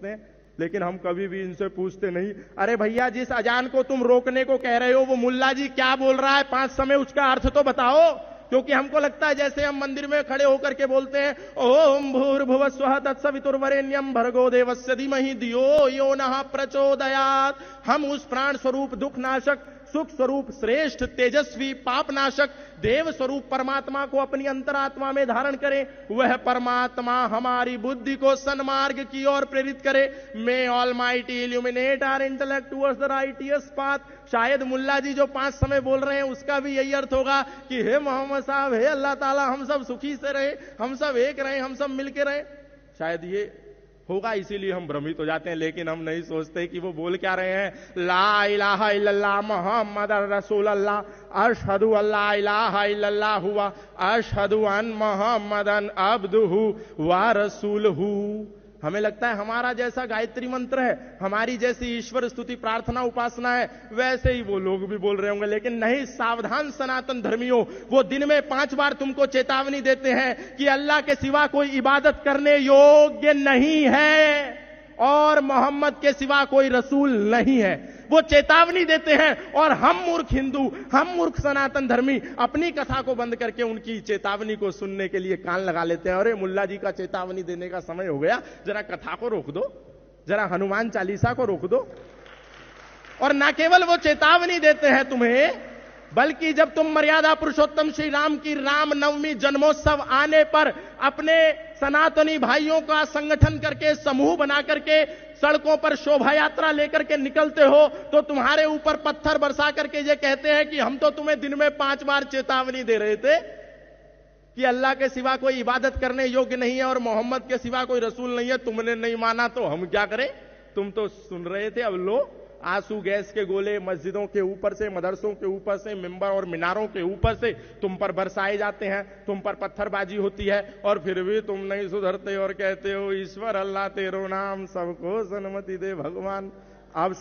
हैं, लेकिन हम कभी भी इनसे पूछते नहीं, अरे भैया जिस अजान को तुम रोकने को कह रहे हो वो मुल्ला जी क्या बोल रहा है 5 समय, उसका अर्थ तो बताओ। क्योंकि हमको लगता है जैसे हम मंदिर में खड़े होकर के बोलते हैं ओम भूर्भुवः स्वः तत्सवितुर्वरेण्यं भर्गो देवस्य धीमहि धियो यो नः प्रचोदयात्, हम उस प्राण स्वरूप दुख नाशक सुख स्वरूप श्रेष्ठ तेजस्वी पाप नाशक देव स्वरूप परमात्मा को अपनी अंतरात्मा में धारण करें। वह परमात्मा हमारी बुद्धि को सन्मार्ग की ओर प्रेरित करे। May almighty illuminate our intellect towards the righteous path. शायद मुल्ला जी जो 5 समय बोल रहे हैं उसका भी यही अर्थ होगा कि हे मोहम्मद साहब, हे अल्लाह ताला, हम सब सुखी से रहे, हम सब एक रहे, हम सब मिलके रहे। शायद ये होगा, इसीलिए हम भ्रमित हो जाते हैं। लेकिन हम नहीं सोचते कि वो बोल क्या रहे हैं। ला इलाहा इल्लल्लाह मुहम्मद रसूलुल्लाह, अशहदु अल्ला इलाहा इल्लल्लाह हुआ, अशहदु अन मुहम्मदन अब्दुहु व रसूलुहु। हमें लगता है हमारा जैसा गायत्री मंत्र है, हमारी जैसी ईश्वर स्तुति प्रार्थना उपासना है, वैसे ही वो लोग भी बोल रहे होंगे। लेकिन नहीं, सावधान सनातन धर्मियों, वो दिन में 5 बार तुमको चेतावनी देते हैं कि अल्लाह के सिवा कोई इबादत करने योग्य नहीं है और मोहम्मद के सिवा कोई रसूल नहीं है। वो चेतावनी देते हैं और हम मूर्ख हिंदू, हम मूर्ख सनातन धर्मी अपनी कथा को बंद करके उनकी चेतावनी को सुनने के लिए कान लगा लेते हैं। अरे मुल्ला जी का चेतावनी देने का समय हो गया, जरा कथा को रोक दो, जरा हनुमान चालीसा को रोक दो। और ना केवल वो चेतावनी देते हैं तुम्हें, बल्कि जब तुम मर्यादा पुरुषोत्तम श्री राम की रामनवमी जन्मोत्सव आने पर अपने सनातनी भाइयों का संगठन करके समूह बना करके सड़कों पर शोभा यात्रा लेकर के निकलते हो तो तुम्हारे ऊपर पत्थर बरसा करके ये कहते हैं कि हम तो तुम्हें दिन में 5 बार चेतावनी दे रहे थे कि अल्लाह के सिवा कोई इबादत करने योग्य नहीं है और मोहम्मद के सिवा कोई रसूल नहीं है। तुमने नहीं माना तो हम क्या करें? तुम तो सुन रहे थे। अब लो, आंसू गैस के गोले मस्जिदों के ऊपर से, मदरसों के ऊपर से, मिंबर और मीनारों के ऊपर से तुम पर बरसाए जाते हैं, तुम पर पत्थरबाजी होती है और फिर भी तुम नहीं सुधरते और कहते हो ईश्वर अल्लाह तेरो नाम सबको सन्मति दे भगवान। अब